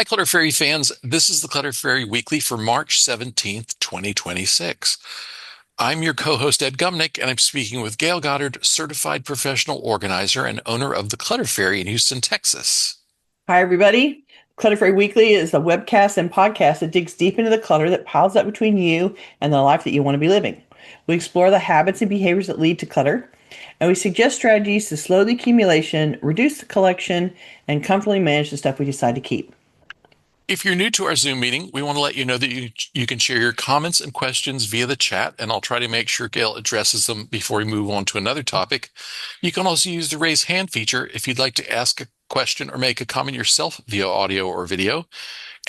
Hi, Clutter Fairy fans. This is the Clutter Fairy Weekly for March 17th, 2026. I'm your co-host, Ed Gumnick, and I'm speaking with Gayle Goddard, certified professional organizer and owner of the Clutter Fairy in Houston, Texas. Hi, everybody. Clutter Fairy Weekly is a webcast and podcast that digs deep into the clutter that piles up between you and the life that you want to be living. We explore the habits and behaviors that lead to clutter, and we suggest strategies to slow the accumulation, reduce the collection, and comfortably manage the stuff we decide to keep. If you're new to our Zoom meeting, we want to let you know that you can share your comments and questions via the chat, and I'll try to make sure Gayle addresses them before we move on to another topic. You can also use the raise hand feature if you'd like to ask a question or make a comment yourself via audio or video.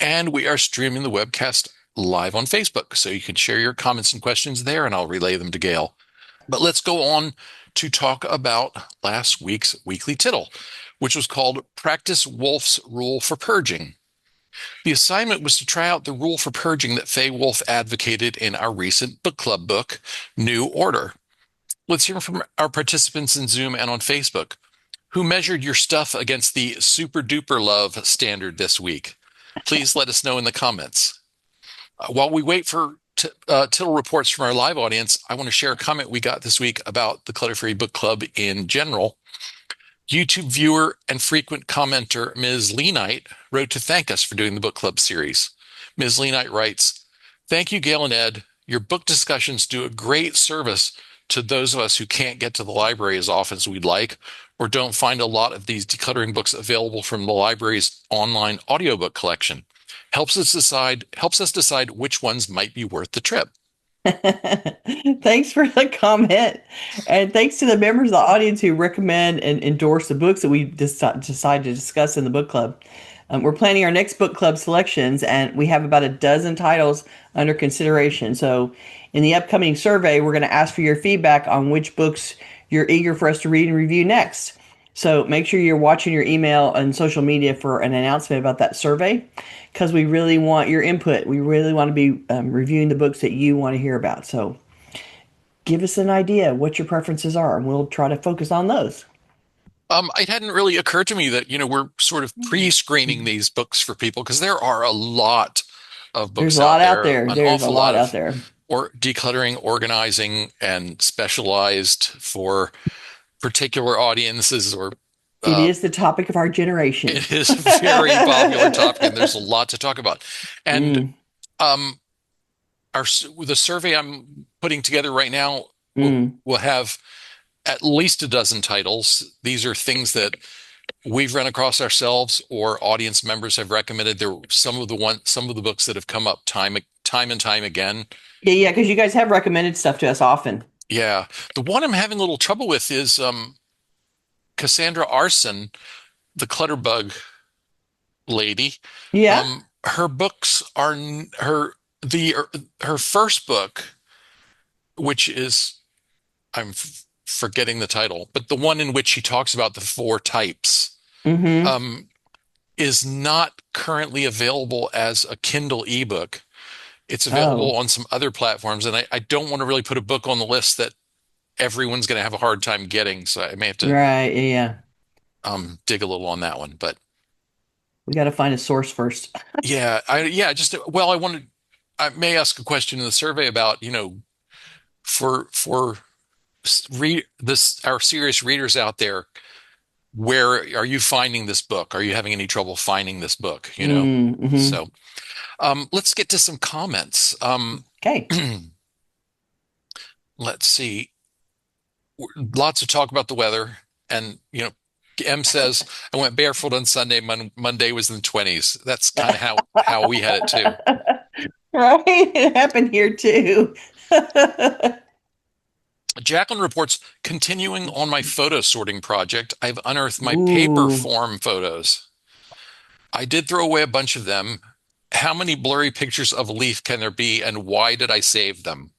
And we are streaming the webcast live on Facebook, so you can share your comments and questions there, and I'll relay them to Gayle. But let's go on to talk about last week's Weekly Tittle, which was called Practice Wolf's Rule for Purging. The assignment was to try out the rule for purging that Fay Wolf advocated in our recent book club book, New Order. Let's hear from our participants in Zoom and on Facebook. Who measured your stuff against the super duper love standard this week? Please let us know in the comments. While we wait for Tittle reports from our live audience, I want to share a comment we got this week about the Clutter Fairy Book Club in general. YouTube viewer and frequent commenter Ms. Lee Knight wrote to thank us for doing the book club series. Ms. Lee Knight writes, "Thank you, Gayle and Ed. Your book discussions do a great service to those of us who can't get to the library as often as we'd like, or don't find a lot of these decluttering books available from the library's online audiobook collection. Helps us decide which ones might be worth the trip." Thanks for the comment. And thanks to the members of the audience who recommend and endorse the books that we decide to discuss in the book club. We're planning our next book club selections, and we have about a dozen titles under consideration. So, in the upcoming survey, we're going to ask for your feedback on which books you're eager for us to read and review next. So, make sure you're watching your email and social media for an announcement about that survey, because we really want your input. We really want to be reviewing the books that you want to hear about. So, give us an idea what your preferences are, and we'll try to focus on those. It hadn't really occurred to me that, we're sort of pre-screening these books for people because there are a lot of There's books a out lot out there, there. an There's a awful lot lot out of there. or decluttering, organizing, and specialized for particular audiences or It uh, is the topic of our generation. it is a very popular topic and there's a lot to talk about. And Mm, um, the survey I'm putting together right now mm. will have at least a dozen titles. These are things that we've run across ourselves or audience members have recommended. There some of the books that have come up time and time again. Yeah, because you guys have recommended stuff to us often. Yeah. The one I'm having a little trouble with is Cassandra Arson, the Clutterbug lady. Yeah. Her books are her first book, which is forgetting the title, but the one in which she talks about the four types, Mm-hmm. um, is not currently available as a Kindle ebook. It's available Oh, on some other platforms, and I don't want to really put a book on the list that everyone's going to have a hard time getting, so I may have to right. Yeah. dig a little on that one. But We got to find a source first. I wanted I may ask a question in the survey about for read this our serious readers out there, where are you finding this book? Are you having any trouble finding this book? Mm-hmm. So let's get to some comments. Okay. Let's see. Lots of talk about the weather, and M says I went barefoot on Sunday. Monday was in the 20s. That's kind of how we had it too. Right. It happened here too. Jacqueline reports, continuing on my photo sorting project, I've unearthed my paper Ooh. form photos. I did throw away a bunch of them. How many blurry pictures of a leaf can there be, and why did I save them?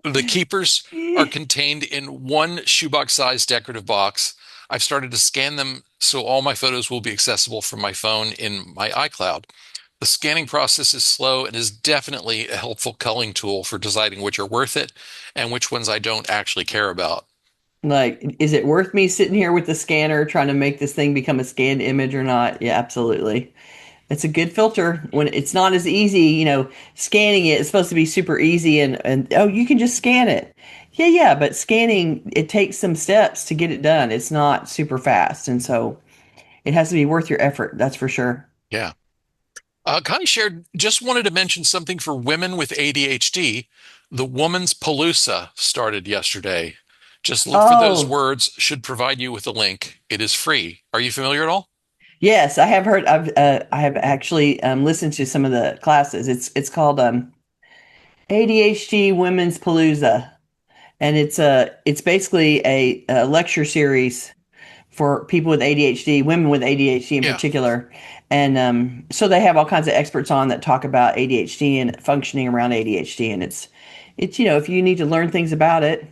The keepers are contained in one shoebox-sized decorative box. I've started to scan them so all my photos will be accessible from my phone in my iCloud. The scanning process is slow and is definitely a helpful culling tool for deciding which are worth it and which ones I don't actually care about. Like, is it worth me sitting here with the scanner trying to make this thing become a scanned image or not? Yeah, absolutely. It's a good filter when it's not as easy, scanning it. It's supposed to be super easy and oh, you can just scan it. Yeah, yeah, but scanning, it takes some steps to get it done. It's not super fast. And so it has to be worth your effort. That's for sure. Yeah. Connie shared, just wanted to mention something for women with ADHD. The Woman's Palooza started yesterday. Just look for those Oh, words, should provide you with a link. It is free. Are you familiar at all? yes, I have heard. I have actually listened to some of the classes. It's called ADHD Women's Palooza, and it's basically a lecture series for people with ADHD, women with ADHD in Yeah. particular. And so they have all kinds of experts on that talk about ADHD and functioning around ADHD. And it's if you need to learn things about it,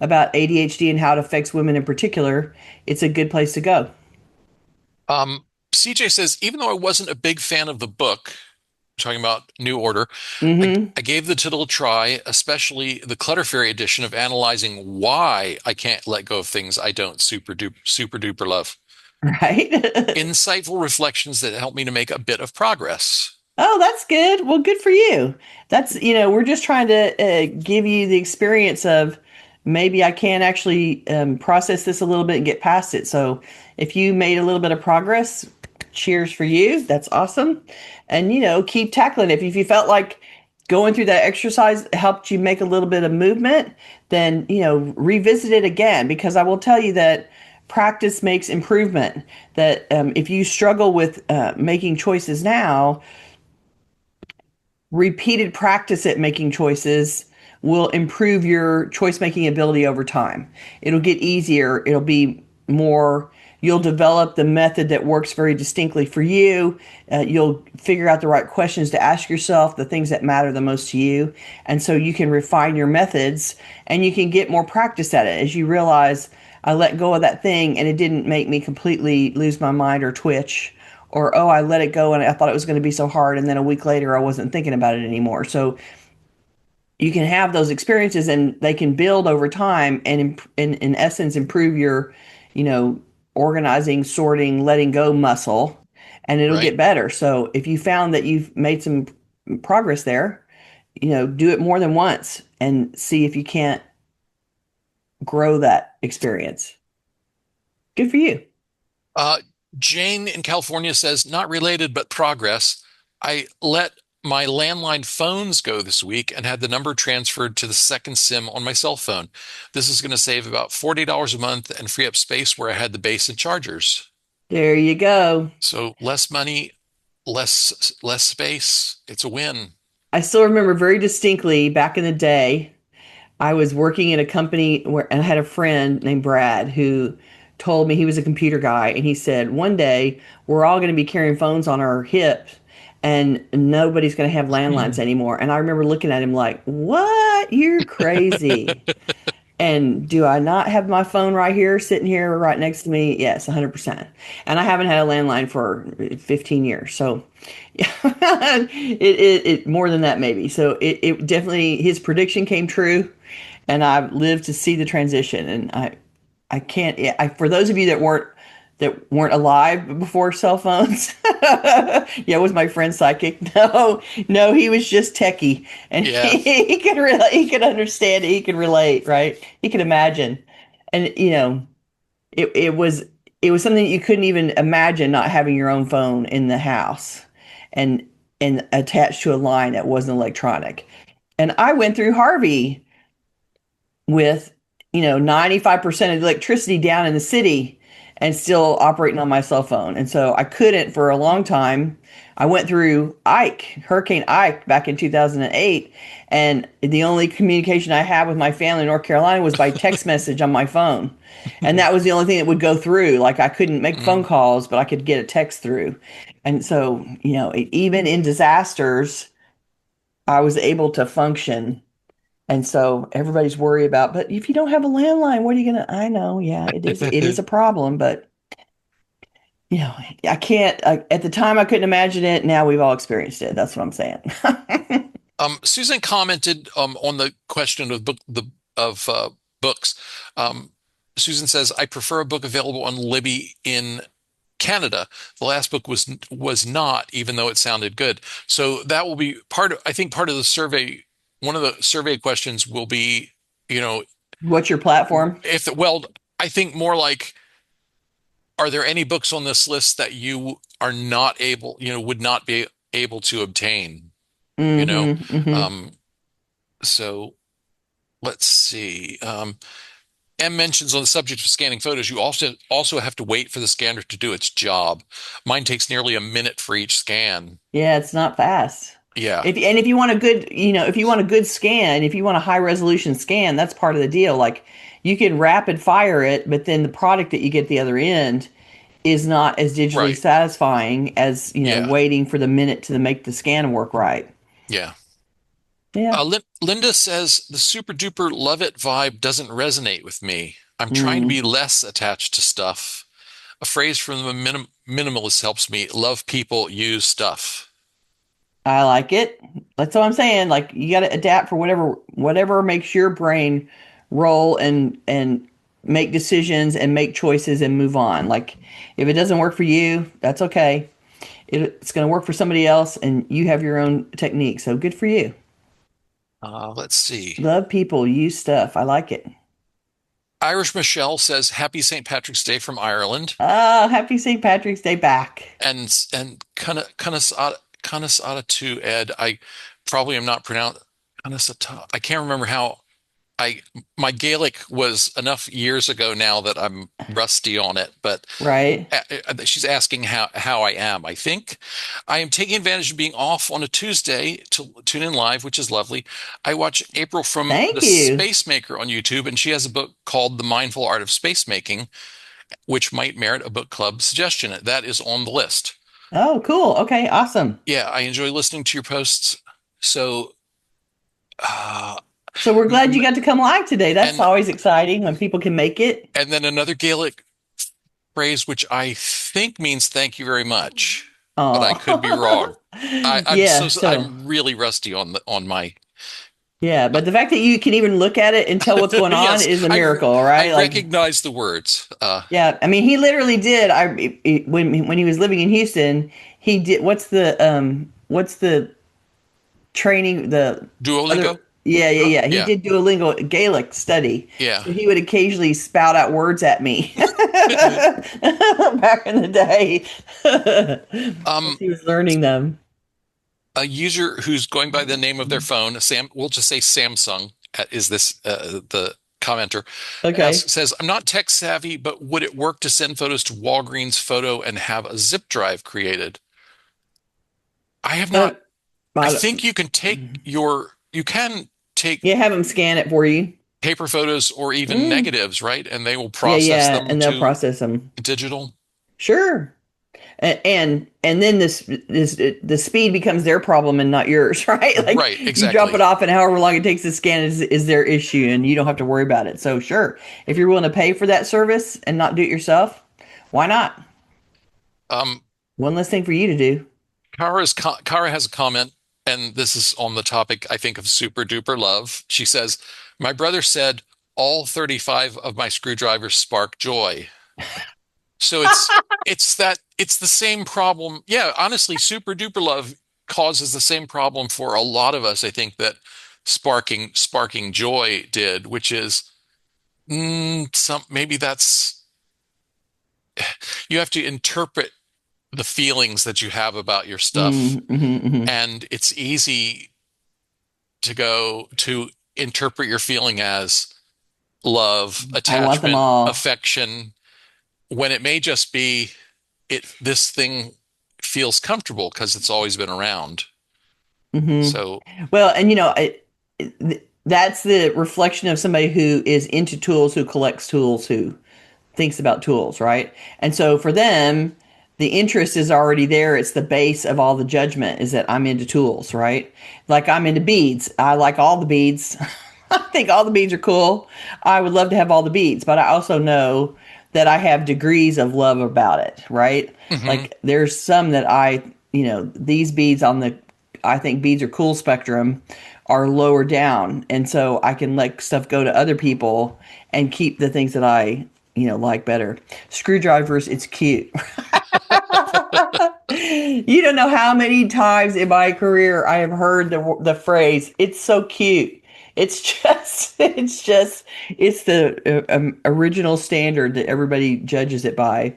about ADHD and how it affects women in particular, it's a good place to go. Um, CJ says, even though I wasn't a big fan of the book, talking about New Order, Mm-hmm. I gave the title a try, especially the Clutter Fairy edition of analyzing why I can't let go of things I don't super duper love. Right. Insightful reflections that help me to make a bit of progress. Oh, that's good. Well, good for you. We're just trying to give you the experience of maybe I can actually process this a little bit and get past it. So if you made a little bit of progress, cheers for you. That's awesome. And, keep tackling it. If you felt like going through that exercise helped you make a little bit of movement, then, revisit it again, because I will tell you that practice makes improvement. That if you struggle with making choices now, repeated practice at making choices will improve your choice making ability over time. It'll get easier. It'll be more, you'll develop the method that works very distinctly for you. You'll figure out the right questions to ask yourself, the things that matter the most to you. And so you can refine your methods and you can get more practice at it as you realize I let go of that thing and it didn't make me completely lose my mind or twitch, or oh, I let it go and I thought it was going to be so hard and then a week later I wasn't thinking about it anymore. So you can have those experiences and they can build over time and in essence improve your, you know, organizing, sorting, letting go muscle, and it'll Right? get better. So if you found that you've made some progress there, do it more than once and see if you can't grow that experience. Good for you. Uh, Jane in California says, not related, but progress. I let my landline phones go this week and had the number transferred to the second SIM on my cell phone. This is going to save about $40 a month and free up space where I had the base and chargers. There you go. So less money, less space. It's a win. I still remember very distinctly back in the day, I was working in a company where, and I had a friend named Brad who told me he was a computer guy. And he said, one day we're all going to be carrying phones on our hips and nobody's going to have landlines Hmm. anymore. And I remember looking at him like, what? You're crazy. And do I not have my phone right here, sitting here right next to me? Yes, 100%. And I haven't had a landline for 15 years. So yeah, it more than that maybe. So it definitely, his prediction came true and I've lived to see the transition. And I can't, for those of you that weren't alive before cell phones. Yeah, was my friend psychic? No, no, he was just techie, and Yeah, he could relate. He could understand it. He could relate, right? He could imagine, and it was something that you couldn't even imagine not having your own phone in the house, and and attached to a line that wasn't electronic. And I went through Harvey with 95% of the electricity down in the city and still operating on my cell phone. And so I couldn't for a long time. I went through Hurricane Ike back in 2008, and the only communication I had with my family in North Carolina was by text message on my phone. And that was the only thing that would go through. Like I couldn't make phone mm, calls, but I could get a text through. And so, even in disasters, I was able to function, and so everybody's worried about, but if you don't have a landline, what are you gonna? I know, yeah, it is a problem, but I can't. At the time, I couldn't imagine it. Now we've all experienced it. That's what I'm saying. Susan commented on the question of book the of books. Um, Susan says, I prefer a book available on Libby in Canada. The last book was not, even though it sounded good. So that will be part of, I think part of the survey. One of the survey questions will be, you know, What's your platform? if well, I think more like, are there any books on this list that you are not able, would not be able to obtain, you know? Mm-hmm. Mm-hmm. Um, so let's see. M mentions on the subject of scanning photos, you also have to wait for the scanner to do its job. Mine takes nearly a minute for each scan. Yeah, it's not fast. Yeah, If you want a good, if you want a good scan, if you want a high resolution scan, that's part of the deal. Like you can rapid fire it, but then the product that you get at the other end is not as digitally right. satisfying as, Yeah, waiting for the minute to make the scan work right. yeah. Yeah. Linda says the super duper love it vibe doesn't resonate with me. I'm trying to Mm. be less attached to stuff. A phrase from the minimalist helps me love people, use stuff. I like it. That's what I'm saying. Like you got to adapt for whatever makes your brain roll and make decisions and make choices and move on. Like if it doesn't work for you, that's okay. It's going to work for somebody else, and you have your own technique. So good for you. Let's see. Love people, use stuff. I like it. Irish Michelle says, Happy St. Patrick's Day from Ireland. Happy St. Patrick's Day back. And Kanasata to Ed. I probably am not pronounced Kanasata. I can't remember how I my Gaelic was enough years ago now that I'm rusty on it, but Right? she's asking how I am. I think I am taking advantage of being off on a Tuesday to tune in live, which is lovely. I watch April from The Thank you. Space Maker on YouTube, and she has a book called The Mindful Art of Space Making, which might merit a book club suggestion. That is on the list. Oh, cool. Okay, awesome. Yeah, I enjoy listening to your posts. So, uh, So we're glad you got to come live today. That's and always exciting when people can make it. and then another Gaelic phrase, which I think means thank you very much, but I could be wrong. Oh, I'm yeah. So I'm really rusty on my yeah, but the fact that you can even look at it and tell what's going on yes, is a I miracle, I right? Like, recognize the words. yeah. I mean, he literally did. When he was living in Houston, he did. What's the training? The other. Duolingo? Yeah, yeah, yeah. He Yeah, did Duolingo Gaelic study, yeah. so he would occasionally spout out words at me back in the day as Um, he was learning them. a user who's going by the name of their phone, Sam, we'll just say Samsung, is this the commenter Okay. says, I'm not tech savvy, but would it work to send photos to Walgreens Photo and have a zip drive created? I have Uh, not. I I think you can take yeah, have him scan it for you. paper photos or even Mm. negatives, right? And they will Yeah, process yeah, them and they'll to process them. digital. Sure. And then this the speed becomes their problem and not yours, right? Like Right, you drop it exactly. off, and however long it takes to scan is their issue, and you don't have to worry about it. So sure, if you're willing to pay for that service and not do it yourself, why not? Um, One less thing for you to do. Kara has a comment, and this is on the topic, I think, of super duper love. She says, My brother said all 35 of my screwdrivers spark joy. So it's the same problem. Yeah, honestly, super duper love causes the same problem for a lot of us, I think, that sparking joy did, which is some maybe that's you have to interpret the feelings that you have about your stuff. Mm-hmm. And it's easy to go to interpret your feeling as love, I want them attachment, all. affection, when it may just be this thing feels comfortable because it's always been around. Hmm. So, Well, and that's the reflection of somebody who is into tools, who collects tools, who thinks about tools, right? And so for them, the interest is already there. It's the base of all the judgment is that I'm into tools, right? Like I'm into beads. I like all the beads. I think all the beads are cool. I would love to have all the beads, but I also know that I have degrees of love about it, right? mhm, Like there's some that these beads I think beads are cool spectrum are lower down. And so I can let stuff go to other people and keep the things that I, like better. Screwdrivers, it's cute. You don't know how many times in my career I have heard the phrase, it's so cute. It's the original standard that everybody judges it by.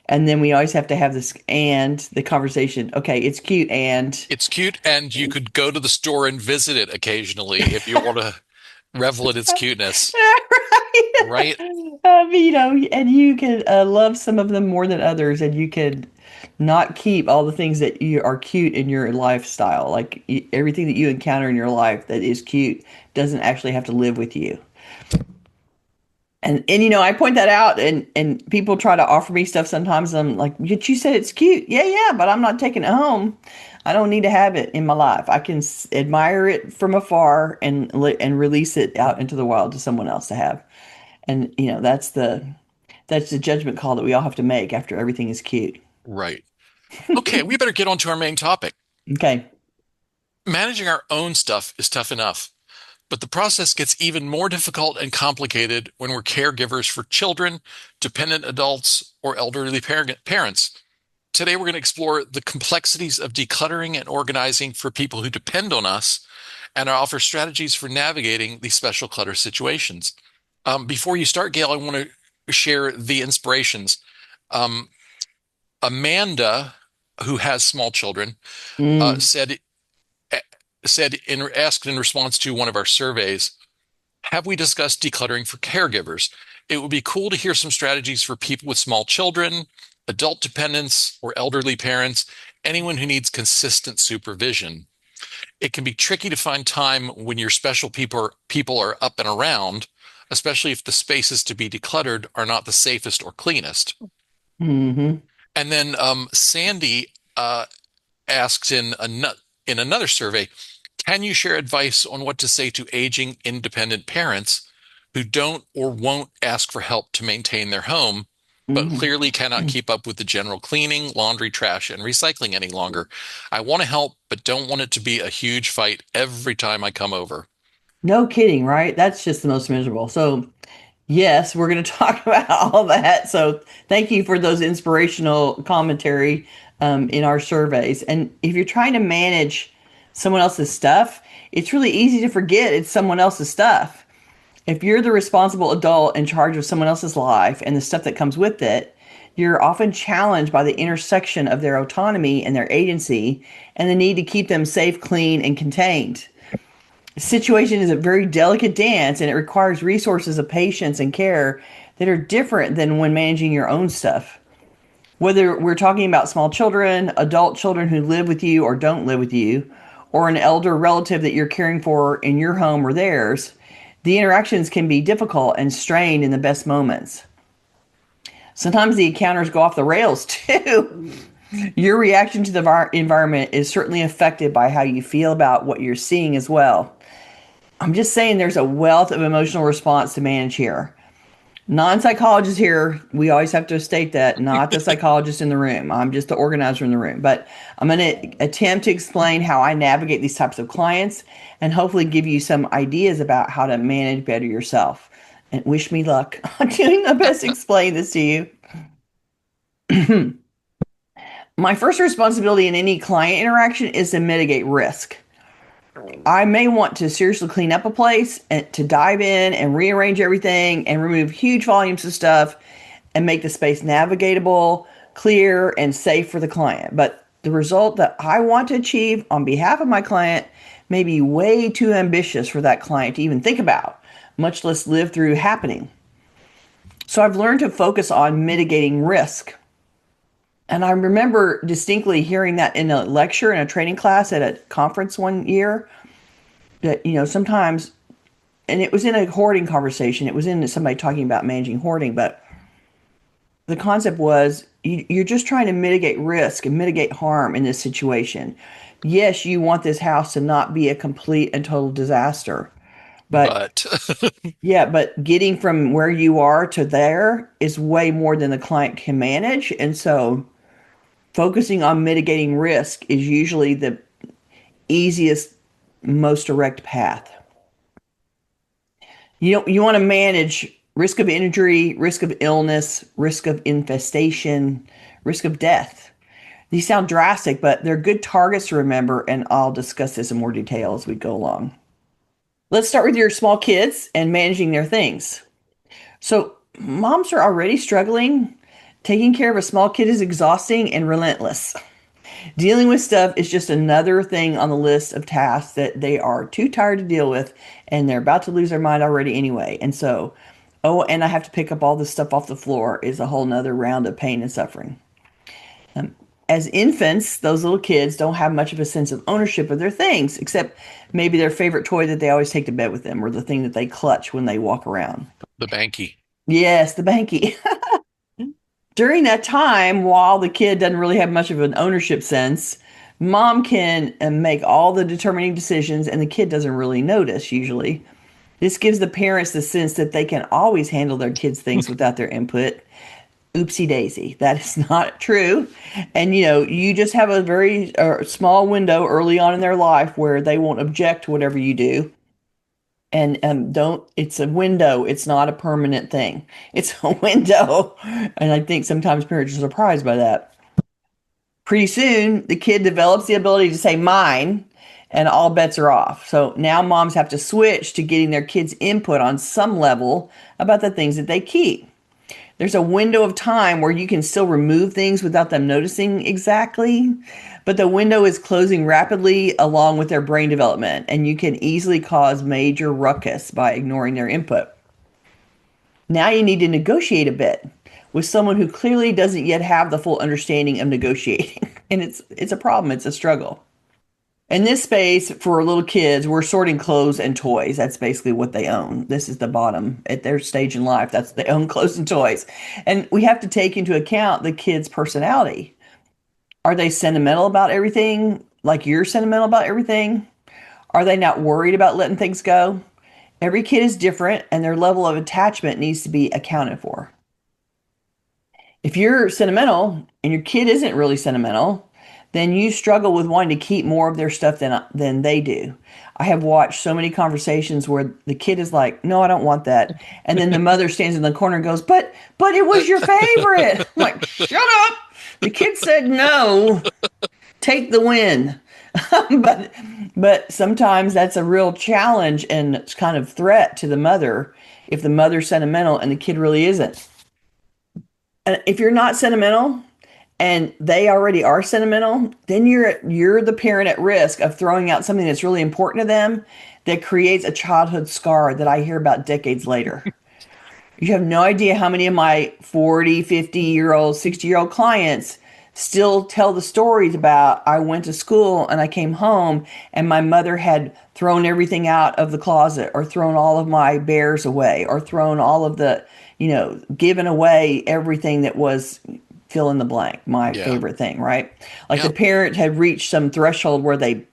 And then we always have to have this and the conversation. Okay, it's cute and It's cute, and you could go to the store and visit it occasionally if you want to revel in its cuteness, right. right? And you can love some of them more than others, and you can not keep all the things that you are cute in your lifestyle. Like everything that you encounter in your life that is cute doesn't actually have to live with you. And I point that out, and people try to offer me stuff sometimes. I'm like, but you said it's cute. Yeah, yeah, but I'm not taking it home. I don't need to have it in my life. I can admire it from afar and release it out into the wild to someone else to have. And that's the judgment call that we all have to make after everything is cute. Right. Okay, we better get on to our main topic. Okay. Managing our own stuff is tough enough, but the process gets even more difficult and complicated when we're caregivers for children, dependent adults, or elderly parents. Today, we're going to explore the complexities of decluttering and organizing for people who depend on us and offer strategies for navigating these special clutter situations. Before you start, Gayle, I want to share the inspirations. Um, Amanda, who has small children, uh, Mm, said asked in response to one of our surveys, have we discussed decluttering for caregivers? It would be cool to hear some strategies for people with small children, adult dependents, or elderly parents, anyone who needs consistent supervision. It can be tricky to find time when your special people are up and around, especially if the spaces to be decluttered are not the safest or cleanest. hmm And then Sandy asked in another survey, can you share advice on what to say to aging independent parents who don't or won't ask for help to maintain their home, but hmm clearly cannot keep up with the general cleaning, laundry, trash, and recycling any longer? I want to help, but don't want it to be a huge fight every time I come over. No kidding, right? That's just the most miserable. So, yes, we're going to talk about all that. So, thank you for those inspirational commentary in our surveys. And if you're trying to manage someone else's stuff, it's really easy to forget it's someone else's stuff. If you're the responsible adult in charge of someone else's life and the stuff that comes with it, you're often challenged by the intersection of their autonomy and their agency and the need to keep them safe, clean, and contained. The situation is a very delicate dance and it requires resources of patience and care that are different than when managing your own stuff. Whether we're talking about small children, adult children who live with you or don't live with you, or an elder relative that you're caring for in your home or theirs, the interactions can be difficult and strained in the best moments. Sometimes the encounters go off the rails too. Your reaction to the environment is certainly affected by how you feel about what you're seeing as well. I'm just saying there's a wealth of emotional response to manage here. Non-psychologists here, we always have to state that, not the psychologist in the room. I'm just the organizer in the room. But I'm going to attempt to explain how I navigate these types of clients and hopefully give you some ideas about how to manage better yourself. And wish me luck on doing my best to explain this to you. My first responsibility in any client interaction is to mitigate risk. I may want to seriously clean up a place and to dive in and rearrange everything and remove huge volumes of stuff and make the space navigatable, clear, and safe for the client. But the result that I want to achieve on behalf of my client may be way too ambitious for that client to even think about, much less live through happening. So I've learned to focus on mitigating risk. And I remember distinctly hearing that in a lecture in a training class at a conference one year that, sometimes, and it was in a hoarding conversation, it was in somebody talking about managing hoarding, but the concept was you're just trying to mitigate risk and mitigate harm in this situation. Yes, you want this house to not be a complete and total disaster, but But yeah, but getting from where you are to there is way more than the client can manage. And so focusing on mitigating risk is usually easiest, most direct path. You want to manage risk of injury, risk of illness, risk of infestation, risk of death. These sound drastic, but they're good targets to remember, and I'll discuss this in more detail as we go along. Let's start with your small kids and managing their things. So, moms are already struggling. Taking care of a small kid is exhausting and relentless. Dealing with stuff is just another thing on the list of tasks that they are too tired to deal with, and they're about to lose their mind already anyway. And so, oh, and I have to pick up all this stuff off the floor is a whole nother round of pain and suffering. As infants, those little kids don't have much of a sense of ownership of their things, except maybe their favorite toy that they always take to bed with them, or the thing that they clutch when they walk around. The banky. Yes, the banky. During that time, while the kid doesn't really have much of an ownership sense, mom can make all the determining decisions and the kid doesn't really notice usually. This gives the parents the sense that they can always handle their kids' things without their input. Oopsie daisy. That is not true. And you just have a very small window early on in their life where they won't object to whatever you do. And it's a window. It's not a permanent thing. It's a window. And I think sometimes parents are surprised by that. Pretty soon, the kid develops the ability to say mine, and all bets are off. So now moms have to switch to getting their kids' input on some level about the things that they keep. There's a window of time where you can still remove things without them noticing exactly, but the window is closing rapidly along with their brain development, and you can easily cause major ruckus by ignoring their input. Now you need to negotiate a bit with someone who clearly doesn't yet have the full understanding of negotiating. And it's a problem, it's a struggle. In this space, for little kids, we're sorting clothes and toys. That's basically what they own. This is the bottom at their stage in life. They own clothes and toys. And we have to take into account the kid's personality. Are they sentimental about everything, like you're sentimental about everything? Are they not worried about letting things go? Every kid is different, and their level of attachment needs to be accounted for. If you're sentimental and your kid isn't really sentimental, then you struggle with wanting to keep more of their stuff than they do. I have watched so many conversations where the kid is like, no, I don't want that. And then the mother stands in the corner and goes, but it was your favorite. I'm like, shut up. The kid said no. Take the win. but sometimes that's a real challenge and it's kind of threat to the mother if the mother's sentimental and the kid really isn't. And if you're not sentimental, and they already are sentimental, then you're the parent at risk of throwing out something that's really important to them that creates a childhood scar that I hear about decades later. You have no idea how many of my 40, 50-year-old, 60-year-old clients still tell the stories about I went to school and I came home and my mother had thrown everything out of the closet or thrown all of my bears away or thrown all of the, given away everything that was fill in the blank, my favorite thing, right? Like the parent had reached some threshold where they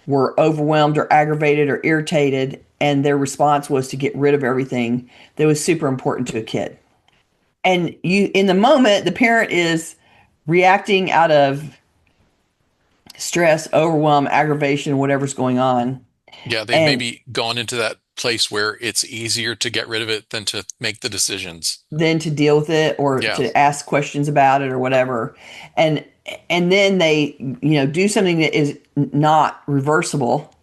were overwhelmed or aggravated or irritated, and their response was to get rid of everything that was super important to a kid. And in the moment, the parent is reacting out of stress, overwhelm, aggravation, whatever's going on. Yeah, they've maybe gone into that place where it's easier to get rid of it than to make the decisions. Than to deal with it or to ask questions about it or whatever. And then they, do something that is not reversible.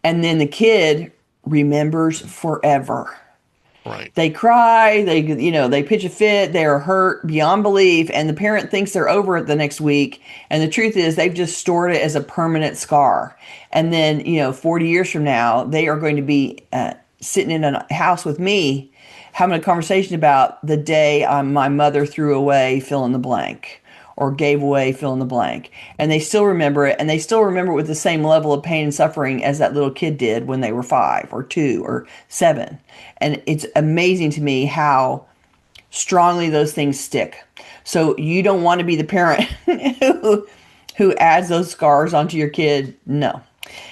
And then the kid remembers forever. Right. They cry, they pitch a fit, they're hurt beyond belief, and the parent thinks they're over it the next week. And the truth is they've just stored it as a permanent scar. And then, 40 years from now, they are going to be sitting in a house with me having a conversation about the day my mother threw away fill in the blank or gave away fill in the blank. And they still remember it, and they still remember it with the same level of pain and suffering as that little kid did when they were 5 or 2 or 7. And it's amazing to me how strongly those things stick. So you don't want to be the parent who adds those scars onto your kid. No.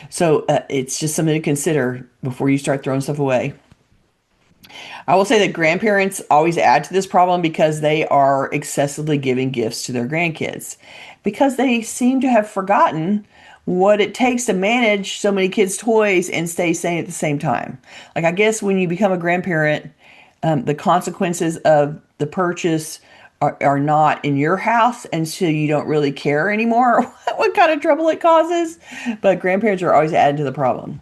So it's just something to consider before you start throwing stuff away. I will say that grandparents always add to this problem because they are excessively giving gifts to their grandkids because they seem to have forgotten what it takes to manage so many kids' toys and stay sane at the same time. Like, I guess when you become a grandparent, the consequences of the purchase are not in your house, and so you don't really care anymore what kind of trouble it causes. But grandparents are always adding to the problem.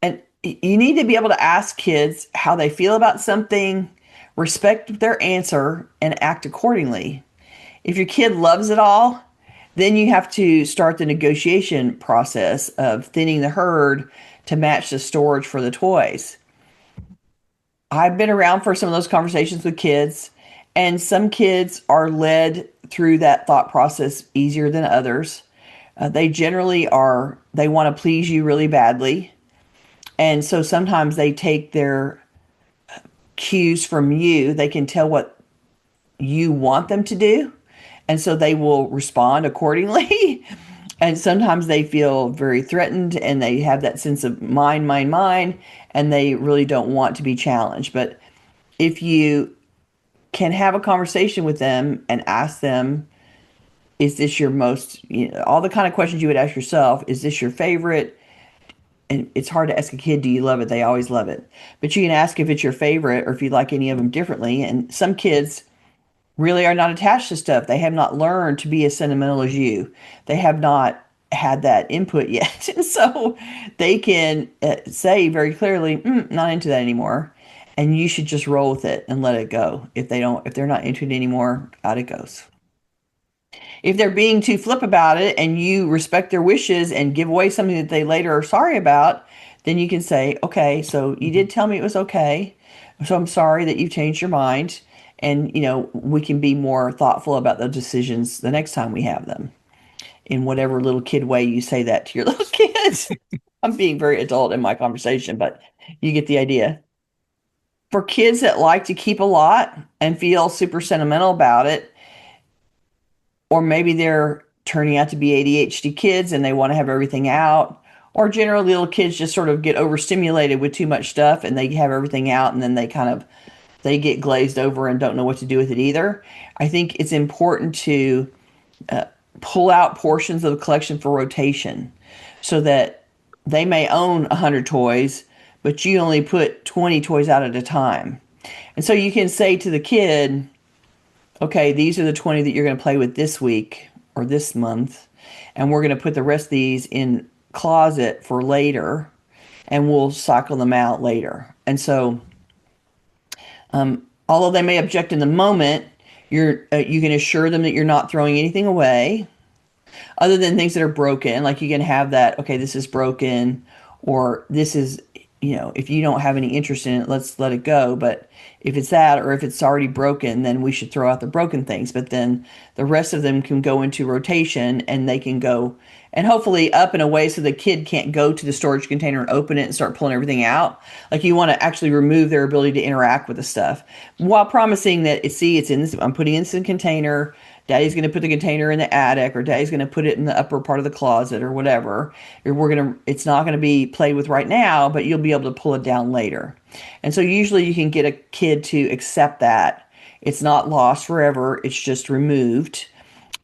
And you need to be able to ask kids how they feel about something, respect their answer, and act accordingly. If your kid loves it all, then you have to start the negotiation process of thinning the herd to match the storage for the toys. I've been around for some of those conversations with kids, and some kids are led through that thought process easier than others. They generally are, they want to please you really badly. And so sometimes they take their cues from you. They can tell what you want them to do. And so they will respond accordingly. And sometimes they feel very threatened and they have that sense of mine, mine, mine, and they really don't want to be challenged. But if you can have a conversation with them and ask them, is this your most, all the kind of questions you would ask yourself, is this your favorite? And it's hard to ask a kid, do you love it? They always love it. But you can ask if it's your favorite or if you like any of them differently. And some kids really are not attached to stuff. They have not learned to be as sentimental as you. They have not had that input yet. And so they can say very clearly, not into that anymore. And you should just roll with it and let it go. If they're not into it anymore, out it goes. If they're being too flip about it and you respect their wishes and give away something that they later are sorry about, then you can say, okay, so you did tell me it was okay. So I'm sorry that you've changed your mind. And, we can be more thoughtful about those decisions the next time we have them in whatever little kid way you say that to your little kids. I'm being very adult in my conversation, but you get the idea. For kids that like to keep a lot and feel super sentimental about it, or maybe they're turning out to be ADHD kids and they want to have everything out, or generally little kids just sort of get overstimulated with too much stuff and they have everything out and then they get glazed over and don't know what to do with it either. I think it's important to pull out portions of the collection for rotation so that they may own 100 toys, but you only put 20 toys out at a time. And so you can say to the kid, okay, these are the 20 that you're going to play with this week or this month, and we're going to put the rest of these in closet for later, and we'll cycle them out later. And so, although they may object in the moment, you can assure them that you're not throwing anything away, other than things that are broken. Like you can have that, okay, this is broken, or this is, if you don't have any interest in it, let's let it go. But if it's that, or if it's already broken, then we should throw out the broken things. But then the rest of them can go into rotation and they can go and hopefully up and away so the kid can't go to the storage container and open it and start pulling everything out. Like you want to actually remove their ability to interact with the stuff while promising that it's in this, I'm putting it in the container. Daddy's going to put the container in the attic, or Daddy's going to put it in the upper part of the closet, or whatever. It's not going to be played with right now, but you'll be able to pull it down later. And so usually you can get a kid to accept that. It's not lost forever. It's just removed.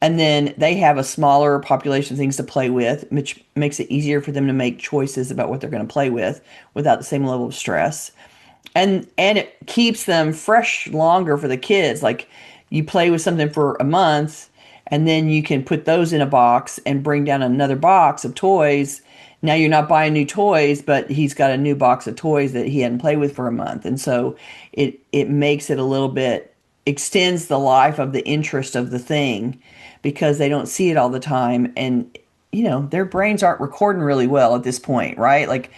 And then they have a smaller population of things to play with, which makes it easier for them to make choices about what they're going to play with without the same level of stress. And it keeps them fresh longer for the kids. Like, you play with something for a month and then you can put those in a box and bring down another box of toys. Now you're not buying new toys, but he's got a new box of toys that he hadn't played with for a month. And so it makes it a little bit, extends the life of the interest of the thing because they don't see it all the time. And, their brains aren't recording really well at this point, right? Like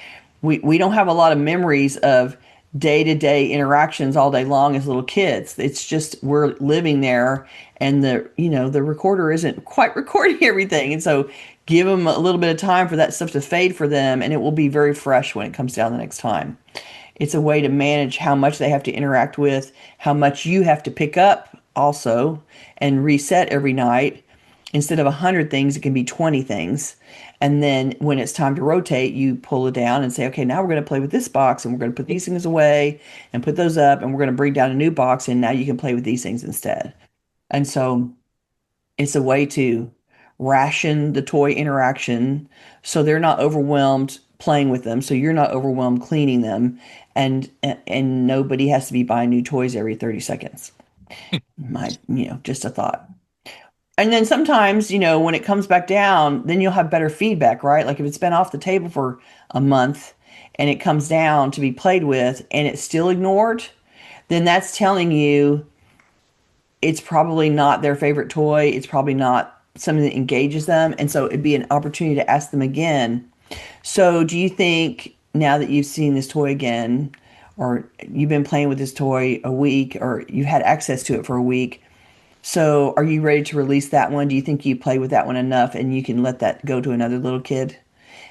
we don't have a lot of memories of day-to-day interactions all day long as little kids. It's just we're living there and the recorder isn't quite recording everything. And so give them a little bit of time for that stuff to fade for them, and it will be very fresh when it comes down the next time. It's a way to manage how much they have to interact with, how much you have to pick up also and reset every night. Instead of 100 things, it can be 20 things. And then when it's time to rotate, you pull it down and say, okay, now we're going to play with this box and we're going to put these things away and put those up and we're going to bring down a new box and now you can play with these things instead. And so it's a way to ration the toy interaction so they're not overwhelmed playing with them, so you're not overwhelmed cleaning them, and nobody has to be buying new toys every 30 seconds. Just a thought. And then sometimes, when it comes back down, then you'll have better feedback, right? Like if it's been off the table for a month and it comes down to be played with and it's still ignored, then that's telling you it's probably not their favorite toy. It's probably not something that engages them. And so it'd be an opportunity to ask them again. So do you think now that you've seen this toy again, or you've been playing with this toy a week, or you've had access to it for a week, so are you ready to release that one? Do you think you play with that one enough and you can let that go to another little kid?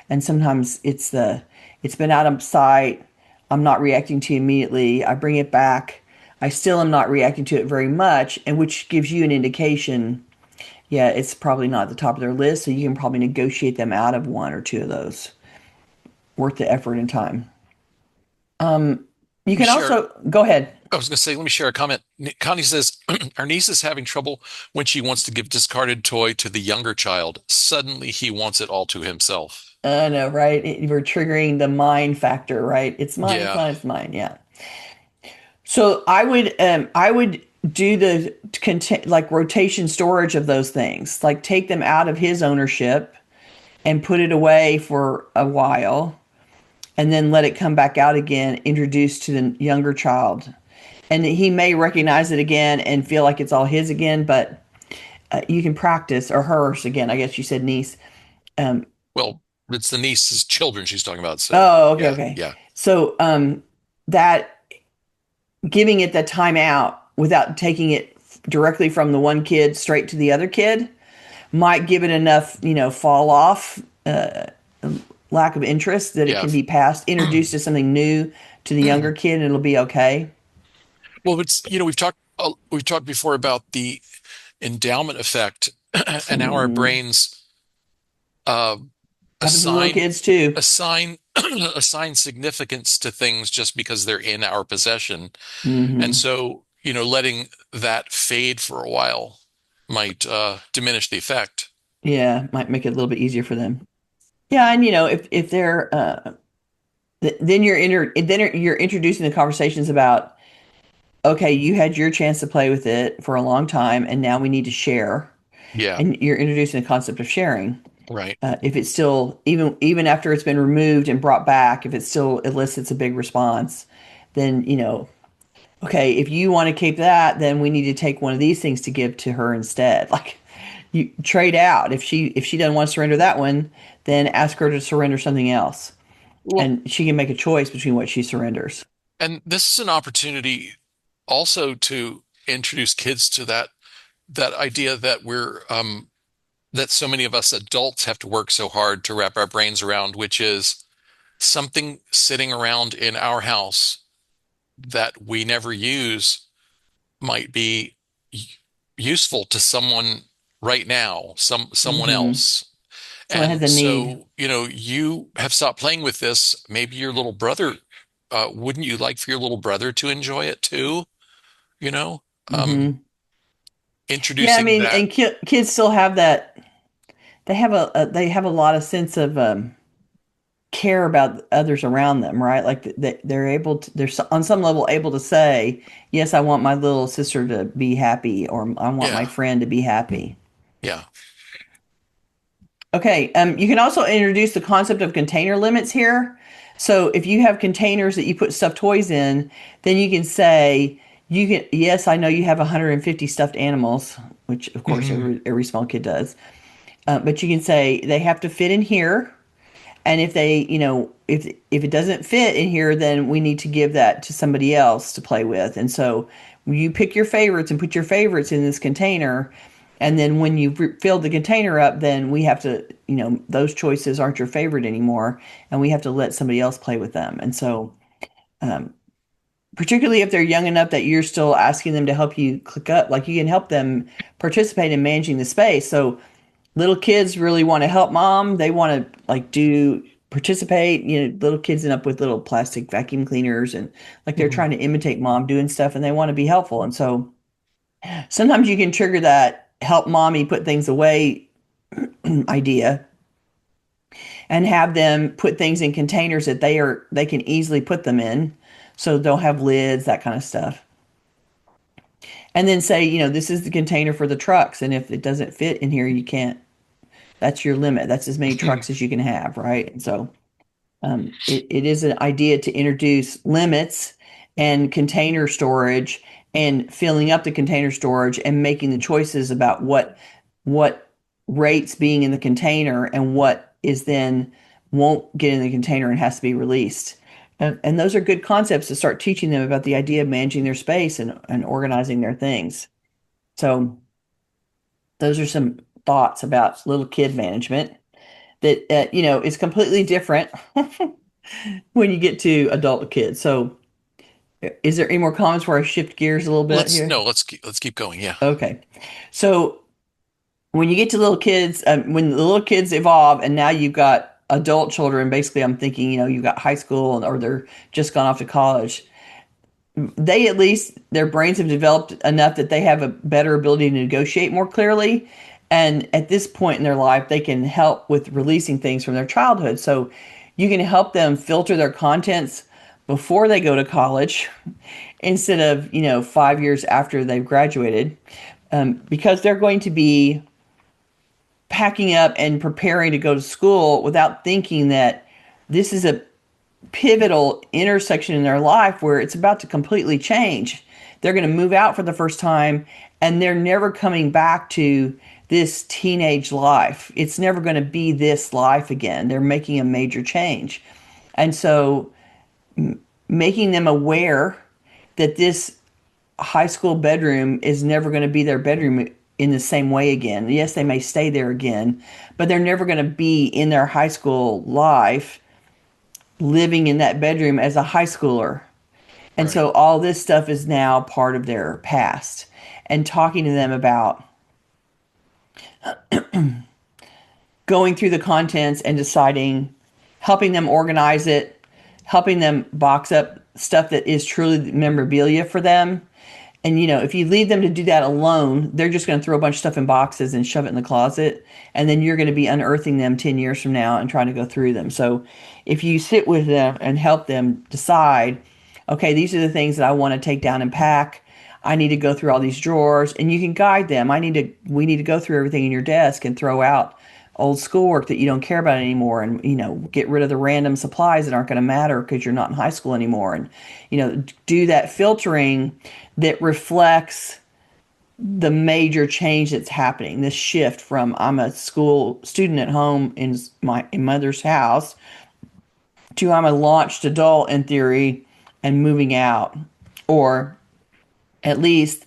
And sometimes it's been out of sight. I'm not reacting to it immediately. I bring it back. I still am not reacting to it very much, and which gives you an indication, yeah, it's probably not at the top of their list. So you can probably negotiate them out of one or two of those. Worth the effort and time. You Let me can share. also go ahead. I was going to say, let me share a comment. Connie says, our niece is having trouble when she wants to give discarded toy to the younger child. Suddenly he wants it all to himself. I know, right? We're triggering the mine factor, right? It's mine, it's Yeah. mine, it's mine. Yeah. So I would do the like rotation storage of those things, like take them out of his ownership and put it away for a while, and then let it come back out again, introduced to the younger child, and he may recognize it again and feel like it's all his again, but you can practice, or hers again. I guess you said niece. Um, Well, it's the niece's children she's talking about. So, oh, okay, yeah, okay. yeah, So that giving it the time out without taking it directly from the one kid straight to the other kid might give it enough, fall off, lack of interest that it yeah. can be passed, introduced to something new to the younger kid, and it'll be okay. Well, it's, we've talked before about the endowment effect and how our Mm. brains uh, Happens with little assign kids too. assign assign significance to things just because they're in our possession. And Hmm. so, letting that fade for a while might diminish the effect. Yeah, might make it a little bit easier for them. Yeah, and if they're then you're introducing the conversations about, okay, you had your chance to play with it for a long time, and now we need to share. Yeah, And you're introducing the concept of sharing. right. If it's still, even after it's been removed and brought back, if it still elicits a big response, then okay, if you want to keep that, then we need to take one of these things to give to her instead. Like, you trade out. If she doesn't want to surrender that one, then ask her to surrender something else, Well, and she can make a choice between what she surrenders. and this is an opportunity also to introduce kids to that idea that that so many of us adults have to work so hard to wrap our brains around, which is something sitting around in our house that we never use might be useful to someone right now, someone Hmm. else. Someone has And a need. so, you have stopped playing with this. Maybe your little brother, wouldn't you like for your little brother to enjoy it too? You know, um, Hmm. Yeah, I introducing mean, that. and kids still have that. They have a lot of sense of care about others around them, right? Like they're able to, they're on some level able to say, yes, I want my little sister to be happy, or I want my Yeah, friend to be happy. yeah. Okay, you can also introduce the concept of container limits here. So if you have containers that you put stuffed toys in, then you can say, yes, I know you have 150 stuffed animals, which of course Hmm. every small kid does. But you can say they have to fit in here. And if if it doesn't fit in here, then we need to give that to somebody else to play with. And so you pick your favorites and put your favorites in this container. And then when you've filled the container up, then we have to, those choices aren't your favorite anymore. And we have to let somebody else play with them. And so, particularly if they're young enough that you're still asking them to help you click up, like you can help them participate in managing the space. So little kids really want to help mom. They want to like do participate. Little kids end up with little plastic vacuum cleaners, and like they're Hmm. trying to imitate mom doing stuff, and they want to be helpful. And so sometimes you can trigger that help mommy put things away idea, and have them put things in containers that they can easily put them in, so they'll have lids, that kind of stuff. And then say, this is the container for the trucks, and if it doesn't fit in here, you can't. That's your limit. That's as many trucks as you can have, right? And so it is an idea to introduce limits and container storage and filling up the container storage and making the choices about what rates being in the container and what is then won't get in the container and has to be released. And those are good concepts to start teaching them about the idea of managing their space and organizing their things. So those are some thoughts about little kid management that is completely different when you get to adult kids. So is there any more comments where I shift gears a little bit Let's here? no, let's keep going. Yeah. Okay. So when you get to little kids, when the little kids evolve and now you've got adult children, basically I'm thinking, you've got high school or they're just gone off to college. They at least, their brains have developed enough that they have a better ability to negotiate more clearly. And at this point in their life, they can help with releasing things from their childhood. So you can help them filter their contents before they go to college instead of, 5 years after they've graduated, because they're going to be packing up and preparing to go to school without thinking that this is a pivotal intersection in their life where it's about to completely change. They're going to move out for the first time and they're never coming back to this teenage life. It's never going to be this life again. They're making a major change. And so making them aware that this high school bedroom is never going to be their bedroom in the same way again. Yes, they may stay there again, but they're never going to be in their high school life living in that bedroom as a high schooler. And Right. so all this stuff is now part of their past. And talking to them about going through the contents and deciding, helping them organize it, helping them box up stuff that is truly memorabilia for them. And if you leave them to do that alone, they're just going to throw a bunch of stuff in boxes and shove it in the closet. And then you're going to be unearthing them 10 years from now and trying to go through them. So if you sit with them and help them decide, okay, these are the things that I want to take down and pack. I need to go through all these drawers, and you can guide them. We need to go through everything in your desk and throw out old schoolwork that you don't care about anymore, and get rid of the random supplies that aren't going to matter because you're not in high school anymore, and do that filtering that reflects the major change that's happening, this shift from I'm a school student at home in my mother's house to I'm a launched adult in theory and moving out. Or at least